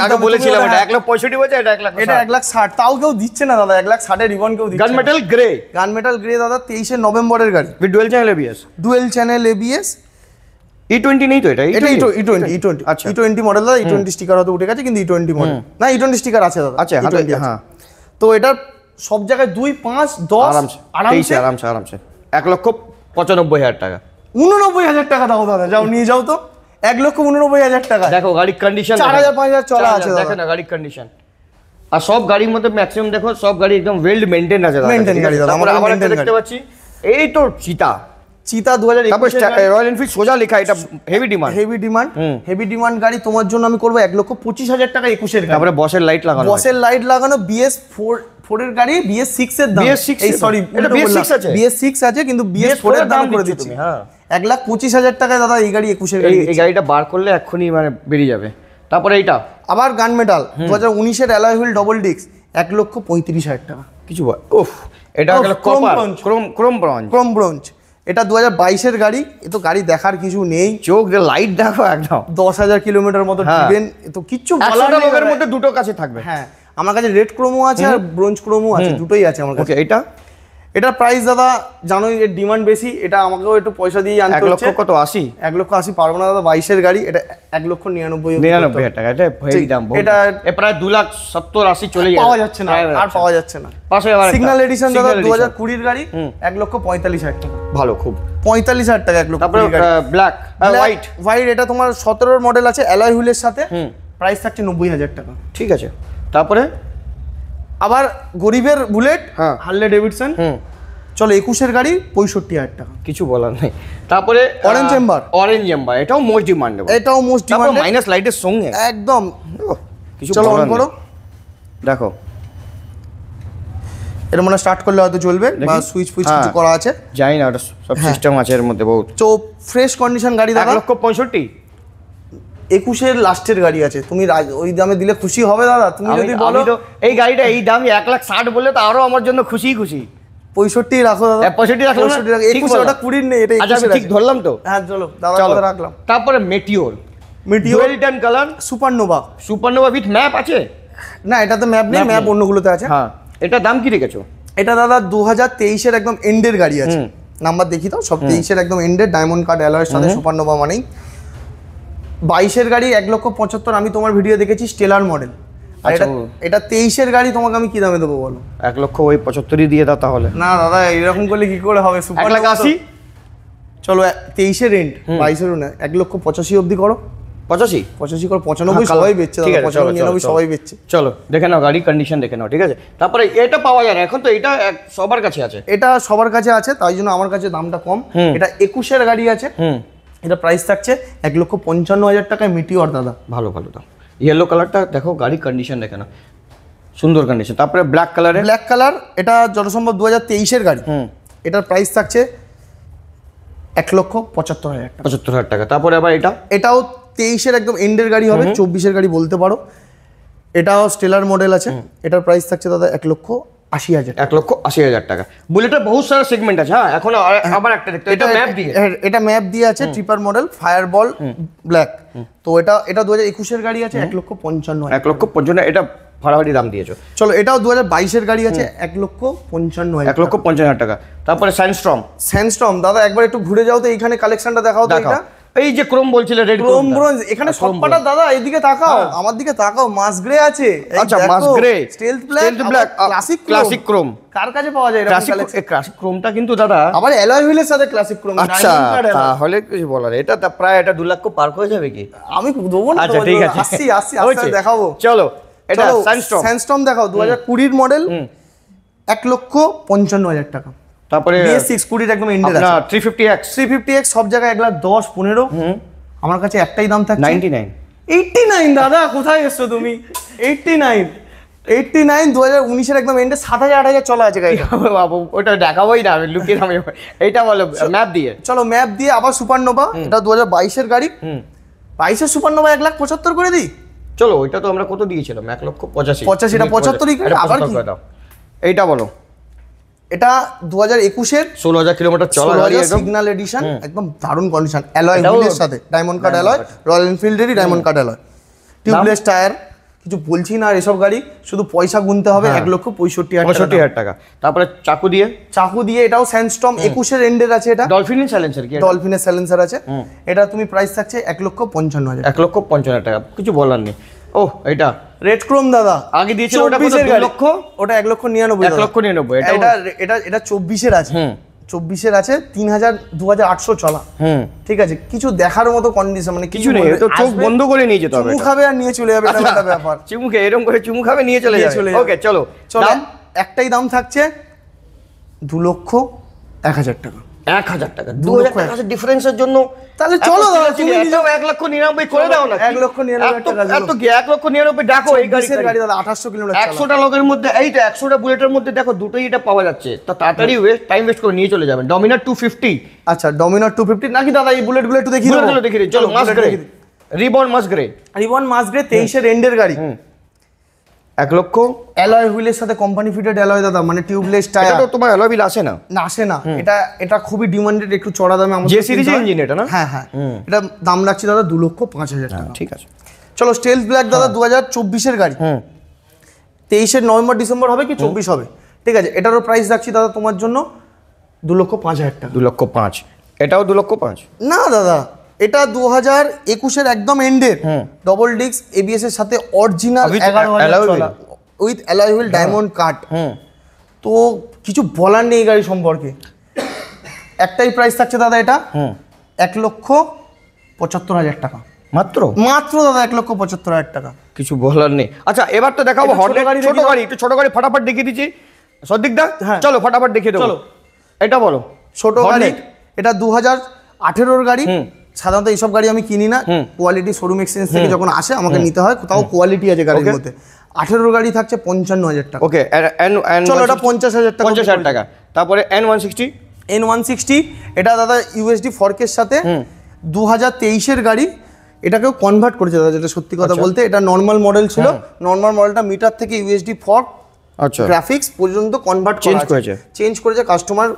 আগে বলেছিলাম এটা 1,65,000 বলছে, এটা 1,60,000, এটা 1,60,000 তাও কেউ দিচ্ছে না দাদা, 1,60,000 রিবন কেউ দিচ্ছে। গানমেটাল গ্রে, গানমেটাল গ্রে দাদা 23 নভেম্বরের গাড়ি, with dual channel ABS. Dual channel ABS. E20 নেই তো এটা? এটা E20 আচ্ছা E20 মডেল দাদা। E20 স্টিকার হয়তো উঠে গেছে, কিন্তু E20 মডেল না, E20 স্টিকার আছে দাদা। আচ্ছা হ্যাঁ। তো এটা সব জায়গায় 2, 5, 10 আরামসে 1,95,000 টাকা। 89,000 টাকা দাও দাদা, যাও নিয়ে যাও তো। 1,89,000 টাকা। দেখো গাড়ির কন্ডিশন 4,000 5,000 চলা আছে দাদা। দেখো না গাড়ির কন্ডিশন। আর সব গাড়ির মধ্যে ম্যাক্সিমাম দেখো সব গাড়ি একদম ওয়েল মেইনটেইন আছে দাদা। মেইনটেইন গাড়ি দাদা, আমরা আবার দেখতে পাচ্ছি এই তো চিতা 2021 রয়্যাল এনফিল্ড সোজা লেখা, এটা হেভি ডিমান্ড গাড়ি। তোমার জন্য আমি করবো 1,25,000 টাকা 21 এর গাড়ি। তারপরে বসের লাইট লাগানো, BS4 এর গাড়ি, BS6 এর দাম। এই সরি এটা BS6 আছে, BS6 আছে, কিন্তু BS4 এর দাম করে দিচ্ছি। হ্যাঁ 1,25,000 টাকায় দাদা এই গাড়ি 21 এর গাড়ি। এই গাড়িটা বার করলে এক্ষুনি মানে বেরিয়ে যাবে। তারপরে এইটা আবার গানমেটাল 2019 এর অ্যালয় হুইল ডবল ডিস্ক 1,35,000 টাকা। কিছু উফ, এটা গেল কপার ক্রোম ব্রোঞ্জ। এটা 2022 এর গাড়ি। এ তো গাড়ি দেখার কিছু নেই, চোখ দিয়ে লাইট দেখো একদম। 10,000 কিলোমিটার মতো দিবেন, তো কিচ্ছু বলার নেই। এর মধ্যে দুটো কাছে থাকবে। হ্যাঁ আমার কাছে রেড ক্রোমও আছে আর ব্রোঞ্জ ক্রোমও আছে, দুটোই আছে আমার কাছে। এটা এটার প্রাইস দাদা জানোই, এর ডিমান্ড বেশি। এটা আমাকেও একটু পয়সা দিয়ে আনতে হচ্ছে। 1,00,000 কত 80? 1,80,000 পারবো না দাদা, 22 এর গাড়ি। এটা 1,99,000 টাকা। এটা হেভি দাম। এটা প্রায় 2,70,000-80 চলে যাবে, পাওয়া যাচ্ছে না, আর পাওয়া যাচ্ছে না। পাশে আবার সিগন্যাল এডিশন দাদা 2020 এর গাড়ি 1,45,000 টাকা। ভালো, খুব 45,000 টাকা 1,00,000। তারপরে ব্ল্যাক হোয়াইট এটা তোমার 17 মডেল আছে অ্যালয় হুইলের সাথে, প্রাইস থাকছে 90,000 টাকা। ঠিক আছে। তারপরে আবার গরিবের বুলেট হার্লে ডেভিডসন, চলো 21 এর গাড়ি 65,000 টাকা। কিছু বলার নেই। তারপরে অরেঞ্জ এম্বার, এটাও মোস্ট ডিমান্ডেবল। এটাও মোস্ট ডিমান্ডেড, মাইনাস লাইটের সঙ্গে একদম। কিছু চলো অন করো, দেখো এটা মনে স্টার্ট করলে হয়তো চলবে, বা সুইচ কিছু করা আছে, জানি না, ওটা সব সিস্টেম আছে এর মধ্যে বহুত। তো ফ্রেশ কন্ডিশন গাড়ি দাদা। 1,65,000 21 এর লাস্টের গাড়ি আছে। তুমি ওই দামে দিলে খুশি হবে দাদা? তুমি যদি বলো এই গাড়িটা এই দামই 1,60,000 বললে তো আরো আমার জন্য খুশি। 65 রাখো দাদা, 65 রাখো। 21 ওটা 20 নেই, এটা 21 ঠিক ধরলাম তো। হ্যাঁ চলো দাদা, কথা রাখলাম। তারপরে মেটিওর ডুয়াল টান কালার সুপারনোভা উইথ ম্যাপ আছে না? এটাতে ম্যাপ নেই, ম্যাপ অন্যগুলোতে আছে। হ্যাঁ এটা দাম কি রেখেছো? এটা দাদা 2023 এর একদম এন্ডের গাড়ি আছে। নাম্বার দেখি তো, সব 23 এর একদম এন্ডের, ডায়মন্ড কার্ড অ্যালয়ের সাথে সুপারনোভা মানেই। 22 এর গাড়ি 1,75,000, আমি তোমার ভিডিও দেখেছি স্টেলার মডেল। আর এটা 23 এর গাড়ি, তোমাকে আমি কি দামে দেবো বলো? 1,75,000 দিয়ে দাও তাহলে। না দাদা এরকম করলে কি করে হবে? 1,80,000 চলো 23 এর রেন্ট, 22 এর না, 1,85,000 অব্দি করো। 85 করো, 95 সবাই বেচছে দাদা, 95 সবাই বেচছে। চলো দেখে নাও গাড়ির কন্ডিশন দেখে নাও, ঠিক আছে? তারপরে এটা পাওয়া যায় না এখন তো, এটা সবার কাছে আছে। এটা সবার কাছে আছে, তাই জন্য আমার কাছে দামটা কম। এটা 21 এর গাড়ি আছে, এটা প্রাইস থাকছে 1,55,000 টাকায় মিটিওর দাদা। ভালো দাম। ইয়েলো কালারটা দেখো, গাড়ির কন্ডিশন দেখে না, সুন্দর কন্ডিশন। তারপরে ব্ল্যাক কালার, এটা যতসম্ভব 2023 এর গাড়ি। এটার প্রাইস থাকছে 1,75,000 টাকা। তারপরে আবার এটাও 23 এর একদম এন্ডের গাড়ি হবে, 24 এর গাড়ি বলতে পারো। এটাও স্টেলার মডেল আছে, এটার প্রাইস থাকছে দাদা 1,80,000 1,80,000 টাকা। বুলেটের বহুত সারা সেগমেন্ট আছে। হ্যাঁ এখন আবার একটা দেখতে, এটা ম্যাপ দিয়ে আছে, ট্রিপার মডেল, ফায়ারবল ব্ল্যাক। তো এটা 2021 এর গাড়ি আছে 1,55,000। 1,55,000 এটা ফাড়াফাড়ি দাম দিয়েছো। চলো এটাও 2022 এর গাড়ি আছে 1,55,000। 1,55,000 টাকা। তারপরে স্যান্ডস্টর্ম দাদা একবার একটু ঘুরে যাও তো, এইখানে কালেকশনটা দেখাও তো। এটা এই যে ক্রোম বলছিলে, রেড ক্রোম ব্রোঞ্জ, এখানে সবকটা দাদা এইদিকে তাকাও, আমার দিকে তাকাও। মাস গ্রে আছে, আচ্ছা মাস grey, stealth black, classic chrome. কার কাছে পাওয়া যায় এরকম কালেকশন? ক্লাসিক ক্রোমটা কিন্তু দাদা আবার অ্যালয় হুইলের সাথে ক্লাসিক ক্রোম। আচ্ছা তাহলে কিছু বলার, এটা প্রায় এটা 2 লক্ষ পার হয়ে যাবে কি? আমি দেবো না। আচ্ছা ঠিক আছে, আসছি দেখাবো। চলো এটা স্যান্ডস্টর্ম দেখাও, 2020 মডেল, 1,55,000 টাকা। তারপরে BS6 20 একদম এন্ডের আছে। 350X সব জায়গায় 1,10,000 15। আমার কাছে একটাই দাম থাকছে 89 দাদা, কোথায় এসছো তুমি? 89 2019 এর একদম এন্ডে 7,000-8,000 চলা আছে গাড়িটা। বাবু ওটা দেখাবোই না, আমি লুকিয়ে আমি এইটা বলো ম্যাপ দিয়ে। চলো ম্যাপ দিয়ে আবার সুপারনোভা, এটা 2022 এর গাড়ি। 22 এর সুপারনোভা 1,75,000 করে দিই। চলো ওইটা তো আমরা কত দিয়েছিলাম? 1,85,000। 85 এটা 75ই আবার কি? এইটা বলো। এটা 2021-এর 16,000 কিলোমিটার চলা গাড়ি, একদম সিগন্যাল এডিশন, একদম দারুণ কন্ডিশন, অ্যালয় হুইলের সাথে ডায়মন্ড কাট অ্যালয়, রয়্যাল এনফিল্ডেরই diamond cut alloy, tubeless tyre, কিছু বলছি না। আর এসব গাড়ি শুধু পয়সা গুনতে হবে, 1,65,000 টাকা। তারপরে চাকু দিয়ে এটাও স্যান্ডস্টর্ম 21-এর এন্ডের আছে, এটা ডলফিনের সাইলেন্সার, কি ডলফিনের সাইলেন্সার আছে। এটা তুমি প্রাইস থাকছে 1,55,000, 1,55,000 টাকা, কিছু বলার নেই। ও এটা রেড ক্রোম দাদা, আগে দিয়েছিল ওটা কত, 2 লক্ষ, ওটা 1,99,000, 1,99,000। এটা 24-এর আছে, 24-এর আছে, 2,800 চলা। ঠিক আছে, কিছু দেখার মতো কন্ডিশন, মানে কিছু নেই, তো চোখ বন্ধ করে নিয়ে যেতে হবে, চুমু খাবে আর নিয়ে চলে যাবে, এটা একটা ব্যাপার। চুমুকে এরকম করে চুমু খাবে, নিয়ে চলে যাবে। ওকে চলো, দাম একটাই, দাম থাকছে 2,01,000 টাকা। 1,000 টাকা, 2,000 টাকা ডিফারেন্সের জন্য তাহলে চলো দাদা, তুমি 1,99,000 করে দাও না। 1,99,000 টাকা, এত কি 1,99,000 ডাকো, এই গাড়ি দাদা 1800 কিলোমিটার, 100টা লোকের মধ্যে, এই তো 100টা বুলেটের মধ্যে দেখো দুটোই এটা পাওয়া যাচ্ছে, তা তাড়াতাড়ি টাইম ওয়েস্ট করে নিয়ে চলে যাবেন। ডমিনার 250, আচ্ছা ডমিনার 250 নাকি দাদা? এই বুলেটগুলো একটু দেখি, বুলেটগুলো দেখি, চলো। Mask grey, reborn mask grey, 23-এর এন্ডের গাড়ি, 1 লক্ষ, অ্যালয় হুইলের সাথে কোম্পানি ফিটেড অ্যালয় দাদা, মানে টিউবলেস টায়ার। এটা তো তোমার অ্যালয় হুইল আসে না, আসে না। এটা খুবই ডিমান্ডেড, একটু চড়া দামে আমাদের যে সিরিজের ইঞ্জিন এটা না। হ্যাঁ, এটা দাম রাখছি দাদা 2,05,000 টাকা। ঠিক আছে, চলো স্টেলথ ব্ল্যাক দাদা, 2024-এর গাড়ি, 23-এর নভেম্বর ডিসেম্বর হবে কি 24 হবে, ঠিক আছে। এটারও প্রাইস রাখছি দাদা তোমার জন্য 2,05,000 টাকা। 2,05,000, এটাও 2,05,000 না দাদা, এটা 2021-এর একদম এন্ডের, ডবল ডিস্ক এবিএস এর সাথে অরিজিনাল 11,000 চলা, with alloy wheel, diamond cut. তো কিছু বলার নেই গাড়ি সম্পর্কে, একটাই প্রাইস থাকছে দাদা, এটা 1,75,000 টাকা মাত্র দাদা, 1,75,000 টাকা, কিছু বলার নেই। আচ্ছা এবার তো দেখাবো হর্নেট, ছোট গাড়ি, একটু ছোট গাড়ি ফটাফট দেখিয়ে দিচ্ছি সদ্দিক দা, চলো ফটাফট দেখিয়ে দেবো। এটা বলো, ছোট গাড়ি, এটা 2018-এর গাড়ি। সাধারণত এইসব গাড়ি আমি কিনি না, কোয়ালিটি শোরুম এক্সচেঞ্জ থেকে যখন আসে আমাকে নিতে হয়, কোথাও কোয়ালিটি আছে গাড়ির মধ্যে। 18-এর গাড়ি থাকছে 55,000 টাকা। ওকে, চলো এটা 50,000 টাকা, 50,000 টাকা। তারপরে N160, এটা দাদা ইউএসডি ফর্কের সাথে 2023-এর গাড়ি। এটাকেও কনভার্ট করেছে দাদা, যেটা সত্যি কথা বলতে, এটা নর্মাল মডেল ছিল, নর্মাল মডেলটা মিটার থেকে ইউএসডি ফর্ক, আচ্ছা, গ্রাফিক্স পর্যন্ত কনভার্ট চেঞ্জ করেছে, কাস্টমার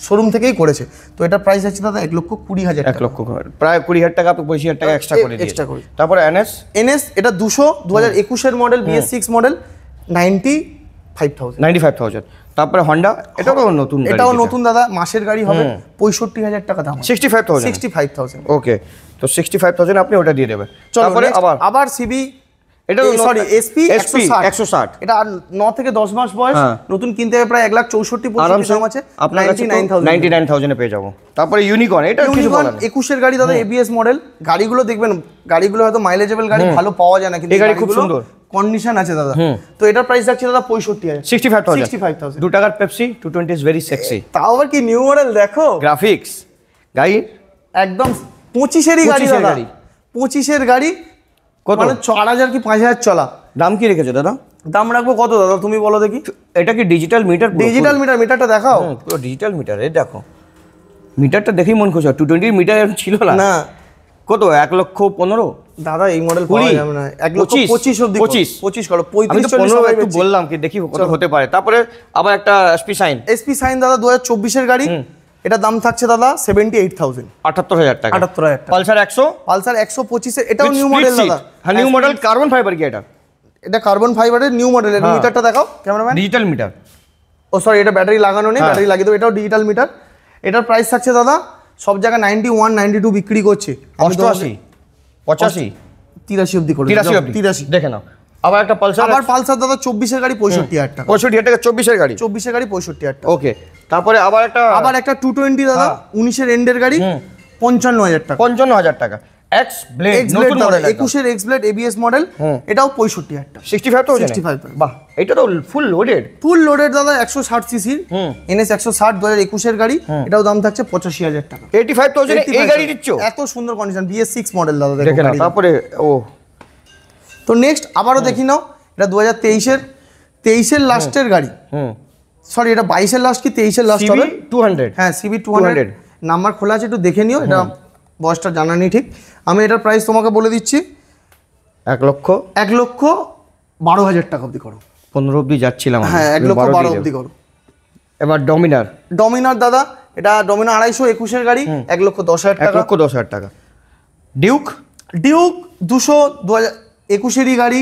শোরুম থেকেই করেছে। তো এটা প্রাইস আছে দাদা 1,20,000 টাকা, 1 লক্ষ, প্রায় 20,000 টাকা, 25,000 টাকা এক্সট্রা করে দিয়েছে। তারপরে NS, এটা 200, 2021-এর মডেল, BS6 মডেল, 95,000। তারপরে হন্ডা, এটাও নতুন, এটাও নতুন দাদা, মাসের গাড়ি হবে, 65,000 টাকা দাম, 65,000। ওকে, তো 65,000 আপনি ওটা দিয়ে দেবেন। তারপরে আবার সিবি, এটা সরি SP 160, এটা 9 থেকে 10 মাস বয়স, নতুন কিনতে হবে প্রায় 1,64,000 দাম আছে, আপনার 99,000 এ পেয়ে যাবো। তারপরে ইউনিকর্ন, এটা কিছু বলার নেই, 21-এর গাড়ি দাদা, ABS মডেল। গাড়িগুলো দেখবেন, গাড়িগুলো হয়তো মাইলেজেবল গাড়ি, ভালো পাওয়া যায় না, কিন্তু এই গাড়ি খুব সুন্দর কন্ডিশন আছে দাদা। তো এটার প্রাইস রাখছি দাদা 65,000। 2 টাকার পেপসি 220 ইজ ভেরি সেক্সি। তাও আবার কি নিউ মডেল, দেখো গ্রাফিক্স, গাড়ি একদম 25-এরই গাড়ি দাদা, 25-এর গাড়ি, মানে 4,000 কি 5,000 চলা। দাম কি রেখেছো দাদা? দাম রাখবো কত দাদা, তুমি বলো দেখি। এটা কি ডিজিটাল মিটার? মিটারটা দেখাও, পুরো ডিজিটাল মিটার। এই দেখো মিটারটা দেখেই মন খুশি। 220 মিটার ছিল না, কত 1,15,000 দাদা? এই মডেল পাওয়া যাবে না, 1,25,000 অবধি, 25 করো, 35-40 একটু বললাম কি, দেখি কত হতে পারে। তারপরে আবার একটা এসপি সাইন দাদা, 2024-এর গাড়ি। এটা দাম থাকছে দাদা 78,000, 78,000 টাকা। পালসার 125-এর, এটাও নিউ মডেল দাদা। হ্যাঁ, নিউ মডেল, কার্বন ফাইবার কি এটা কার্বন ফাইবারের নিউ মডেল। এর মিটারটা দেখাও ক্যামেরাম্যান। Digital meter. ও সরি, এটা ব্যাটারি লাগানো নেই, ব্যাটারি লাগিয়ে দেবো। এটাও ডিজিটাল মিটার। এটার প্রাইস থাকছে দাদা সব জায়গায় 91, 92 বিক্রি করছে, 88, 85, 83 অবধি করে, 83 দেখে নাও। আবার একটা পালসার দাদা 24-এর গাড়ি, 65,000 টাকা। 65,000 টাকা 24-এর গাড়ি, 65,000 টাকা। ওকে। তারপরে আবার একটা 220 দাদা, 19-এর এন্ডের গাড়ি, 55,000 টাকা। 55,000 টাকা। এক্স ব্লেড, নতুন মডেল, 21-এর এক্স ব্লেড ABS মডেল, এটাও 65,000 টাকা। 65,000। বাহ, এটা তো ফুল লোডেড দাদা, 160 সিসি NS 160, 2021-এর গাড়ি। এটাও দাম থাকছে 85,000 টাকা। 85,000 এই গাড়ি দিচ্ছ? এত সুন্দর কন্ডিশন, BS6 মডেল দাদা, দেখে নাও। তারপরে তো নেক্সট আবারও দেখি নাও, এটা 2023-এর লাস্টের গাড়ি। সরি, এটা 22-এর লাস্ট কি 23-এর লাস্ট হবে? 200, হ্যাঁ, CB 200 নাম্বার খোলা আছে, একটু দেখে নিও। এটা বয়সটা জানা নেই ঠিক। আমি এটার প্রাইস তোমাকে বলে দিচ্ছি, 1,12,000 টাকা অবধি করো। 15 অবধি যাচ্ছিলাম, হ্যাঁ, 1,12,000 অবধি করো। এবার ডমিনার দাদা, এটা ডমিনার 221 গাড়ি, 1,10,000 টাকা। 1,10,000 টাকা। ডিউক 2021 গাড়ি,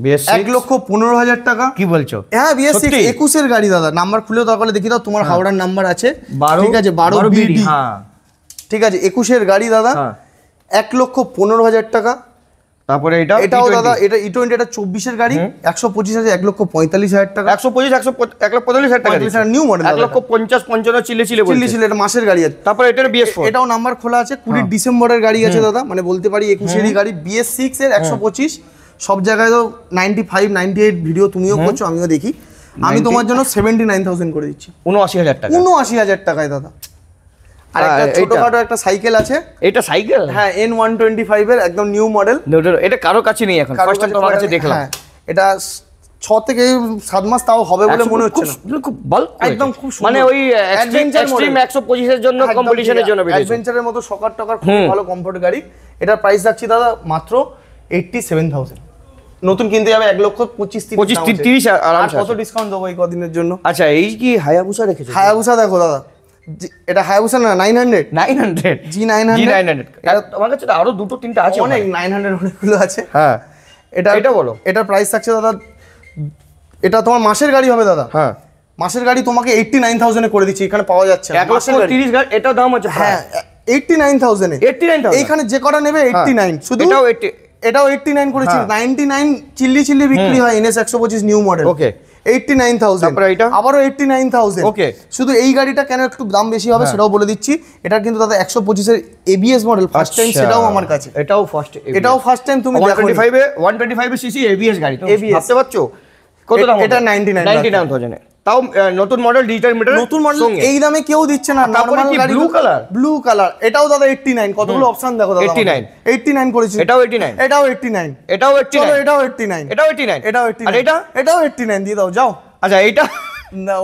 BS 1,15,000 টাকা। কি বলছো? হ্যাঁ, BS 6 21 গাড়ি দাদা। নাম্বার খুলে দরকার দেখি দাও, তোমার হাওড়ার নাম্বার আছে, ঠিক আছে, 12 BD। হ্যাঁ ঠিক আছে, 21 গাড়ি দাদা, 1,15,000 টাকা। তারপরে এটাও দাদা, এটা E20, এটা 24 গাড়ি, 125 আছে, 1,45,000 টাকা। 1,45,000 টাকা নিউ মডেল, 1,50,55 চিলে এটা মাসের গাড়ি আছে। তারপরে এটার BS 4, এটাও নাম্বার খোলা আছে, 20 ডিসেম্বরের গাড়ি আছে দাদা, মানে বলতে পারি 21 গাড়ি। BS 6 এর 125, সব জায়গায় তো 95 98 ভিডিও তুমিও করছো, আমিও দেখি। আমি তোমার জন্য 79,000 করে দিচ্ছি। 79,000 টাকা। 79,000 টাকায় দাদা। আর একটা ছোটখাটো একটা সাইকেল আছে। এটা সাইকেল? হ্যাঁ, N125 এর একদম নিউ মডেল। এটা কারো কাছে নেই এখন, ফার্স্ট টাইম তোমার কাছে দেখলাম। এটা 6 থেকে 7 মাস তাও হবে বলে মনে হচ্ছে না। খুব বাল্ক, একদম খুব সুন্দর, মানে ওই এক্সট্রিম 125 এর জন্য, কম্পিটিশনের জন্য বেরিয়েছে। অ্যাডভেঞ্চারের মতো সকার টকার খুব ভালো কমফোর্ট গাড়ি। এটার প্রাইস রাখছি দাদা মাত্র 87,000। নতুন কিনতে যাবে 1,25,30 আরামসে। কত ডিসকাউন্ট দেবো এই কদিনের জন্য? আচ্ছা, এই কি হায়াবুসা রেখেছো? হায়াবুসা দেখো দাদা, এটা হায়াবুসা না, 900 G900। আমার কাছে তো আরো দুটো তিনটা আছে, অনেক 900 অনেকগুলো আছে। হ্যাঁ, এটা বলো। এটার প্রাইস থাকছে দাদা, এটা তোমার মাসের গাড়ি হবে দাদা। হ্যাঁ, মাসের গাড়ি তোমাকে 89,000 এ করে দিচ্ছি, এখানে পাওয়া যাচ্ছে না। 1,30,000 গাড়ি, এটা দাম আছে। হ্যাঁ, 89,000 এ। এইখানে যে কটা নেবে 89, শুধু এটাও 89 করেছি। 99 চিল্লি বিক্রি হয় NS 125 নিউ মডেল। ওকে, 89,000। তারপরে এটা আবারও 89,000। ওকে, শুধু এই গাড়িটা কেন একটু দাম বেশি হবে সেটাও বলে দিচ্ছি। এটা কিন্তু দাদা 125 এর ABS মডেল, ফার্স্ট টাইম, সেটাও আমার কাছে। এটাও ফার্স্ট টাইম তুমি 125 সিসি ABS গাড়ি, তো ভাবতে পারছো কত দাম? এটা 99,000 এ। তাও নতুন মডেল, ডিজিটাল মিটার, নতুন মডেল, এই দামে কেউ দিচ্ছে না। তারপরে কি ব্লু কালার, এটাও দাদা 89। কতগুলো অপশন দেখো দাদা, 89 করেছি। এটাও 89, এটাও 89, এটাও 89, চলো এটাও 89, এটাও 89, এটাও 89, আর এটাও 89 দিয়ে দাও, যাও। আচ্ছা, এইটা না,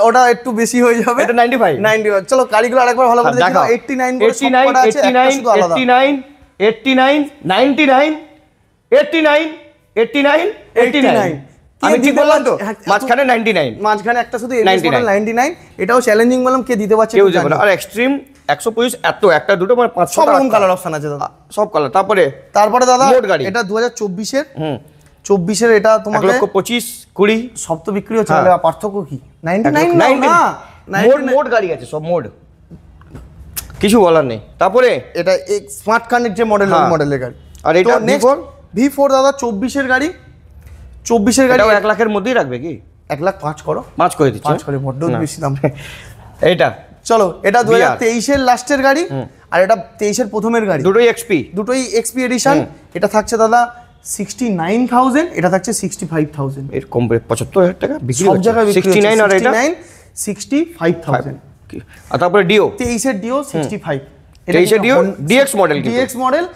ওটা একটু বেশি হয়ে যাবে, এটা 95। চলো গাড়িগুলো আরেকবার ভালো করে দেখো। 89 করে সবকটা আছে, একটা শুধু আলাদা। 89, 99, 89। আমি ঠিক বললাম তো? মাঝখানে 99, মাঝখানে একটা শুধু ABS মডেল 99। এটাও চ্যালেঞ্জিং বললাম, কে দিতে পারছে কেউ দেবে না। আর এক্সট্রিম 125 এত একটা দুটো মানে 500 সব রকম কালার অপশন আছে দাদা, সব কালার। তারপরে দাদা মোট গাড়ি, এটা 2024 এর 24 এর, এটা তোমাকে 1,25,000 20 সব তো বিক্রি হচ্ছে, তাহলে পার্থক্য কি? 99 না, মোট গাড়ি আছে সব, মোট কিছু বলার নেই। তারপরে এটা স্মার্ট কানেক্ট যে মডেলের গাড়ি। আর এটা V4 দাদা 24 এর গাড়ি, 24 এর গাড়ি 1 লাখের মধ্যেই রাখবে কি? 1,05,000 করো, 5 করে দিচ্ছি, 5 করে বড্ড বেশি দাম। এইটা চলো, এটা 2023 এর লাস্টের গাড়ি, আর এটা 23 এর প্রথমের গাড়ি, দুটোই XP এডিশন। এটা থাকছে দাদা 69,000, এটা থাকছে 65,000। এর কম 75,000 টাকা বিক্রি, সব জায়গায় 69 আর এটা 65,000। আর তারপরে ডিও 23 এর ডিও 65, 23 এর Dio DX model,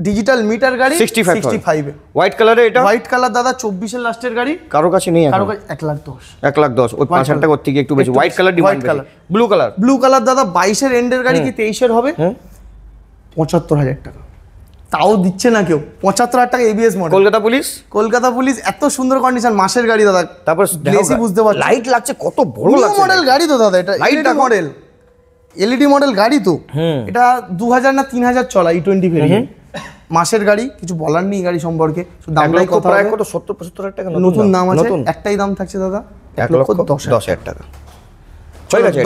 digital meter গাড়ি 65 এ। হোয়াইট কালারে, এটা হোয়াইট কালার দাদা 24 এর লাস্টের গাড়ি, কারো কাছে নেই, কারো কাছে 1,10,000, 1,10,000, ওই 5,000 টাকা থেকে একটু বেশি। White colour demand, blue colour দাদা 22 এর এন্ডের গাড়ি, কি 23 এর হবে, 75,000 টাকা। তাও দিচ্ছে না কেউ, 75,000 টাকা ABS মডেল। কলকাতা পুলিশ এত সুন্দর কন্ডিশন, মাসের গাড়ি দাদা। তারপর বুঝতে পারছো, লাইট লাগছে কত বড় লাগছে, মডেল গাড়ি তো দাদা, এটা LED মডেল গাড়ি তো। এটা 2,000 না 3,000 চলা E20 ভেরিয়েন্ট, মাসের গাড়ি, কিছু বলার নেই গাড়ি সম্পর্কে। দামটাই কথা, প্রায় কত 70-75,000 টাকা নতুন দাম আছে, একটাই দাম থাকছে দাদা 1,10,000 টাকা।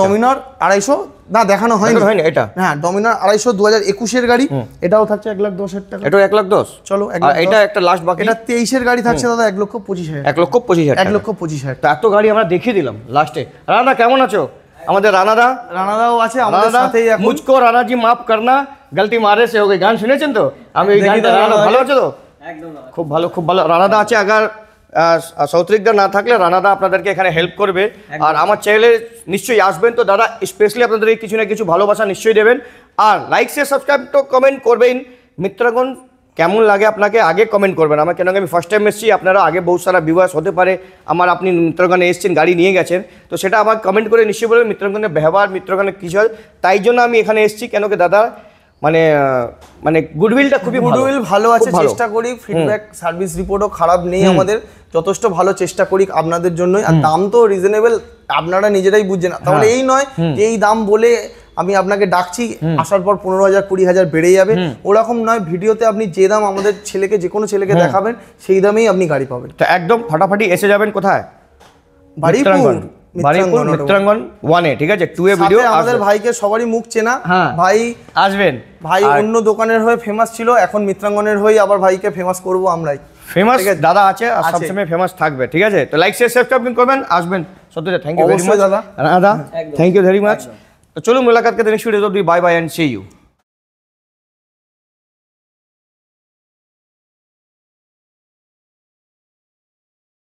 ডমিনার 250 না দেখানো হয়নি এটা। হ্যাঁ, ডমিনার 250 2021 এর গাড়ি, এটাও থাকছে 1,10,000 টাকা। এটাও 1,10,000। চলো, এটা একটা লাস্ট বাকি, এটা 23 এর গাড়ি থাকছে দাদা 1,25,000। 1,25,000 তো এত গাড়ি আমরা দেখিয়ে দিলাম লাস্টে। রানাদা কেমন আছো? আমাদের রানাদাও আছে আমাদের সাথেই। মুঝকো রানা জি মাফ করনা, গলতি মারে সে হো গই, গান শুনেছেন তো? আমি ওই গানটা, রানাদা ভালো আছো তো? একদম খুব ভালো। রানাদা আছে, আগার সৌত্রিকদা না থাকলে রানাদা আপনাদেরকে এখানে হেল্প করবে। আর আমার চ্যানেলে নিশ্চয়ই আসবেন তো দাদা স্পেশালি আপনাদের কিছু না কিছু ভালোবাসা নিশ্চয়ই দেবেন। আর লাইক শেয়ার সাবস্ক্রাইব তো কমেন্ট করবেন। মিত্রগণ কেমন লাগে আপনাকে আগে কমেন্ট করবেন। আমার কেন আমি ফার্স্ট টাইম এসেছি, আপনারা আগে বহু সারা ভিউয়ার্স হতে পারে আমার, আপনি মিত্রগণে এসেছেন, গাড়ি নিয়ে গেছেন, তো সেটা আমার কমেন্ট করে নিশ্চয়ই বলবেন মিত্রগণের ব্যবহার, মিত্রগণের কিছু হয়। তাই জন্য আমি এখানে এসেছি, কেন কি দাদা মানে গুডউইলটা খুবই ভালো আছে, চেষ্টা করি। ফিডব্যাক সার্ভিস রিপোর্টও খারাপ নেই আমাদের, যথেষ্ট ভালো চেষ্টা করি আপনাদের জন্যই। আর দাম তো রিজনেবল, আপনারা নিজেরাই বুঝছেন। তাহলে এই নয় যে এই দাম বলে আমি আপনাকে ডাকছি, আসার পর 15,000 20,000 বেড়ে যাবে, ওরকম নয়। ভিডিওতে আপনি যে দাম আমাদের ছেলেকে, যে কোনো ছেলেকে দেখাবেন, সেই দামেই আপনি গাড়ি পাবেন। তো একদম ফাটাফাটি এসে যাবেন কোথায়? বারুইপুর মিত্রাঙ্গন 1A, ঠিক আছে? 2A video. আমাদের ভাইকে সবারই মুখ চেনা, ভাই আসবেন। ভাই অন্য দোকানের হয়ে ফেমাস ছিল, এখন মিত্রাঙ্গনের হয়ে আবার ভাইকে ফেমাস করব আমরাই। ফেমাস দাদা আছে আর সবসময় ফেমাস থাকবে, ঠিক আছে? তো লাইক শেয়ার সাবস্ক্রাইব করবেন, আসবেন। সত্যি থ্যাংক ইউ ভেরি মাচ দাদা। Thank you very much. তো চলুন মুলাকাত করতে next video. Bye bye and see you.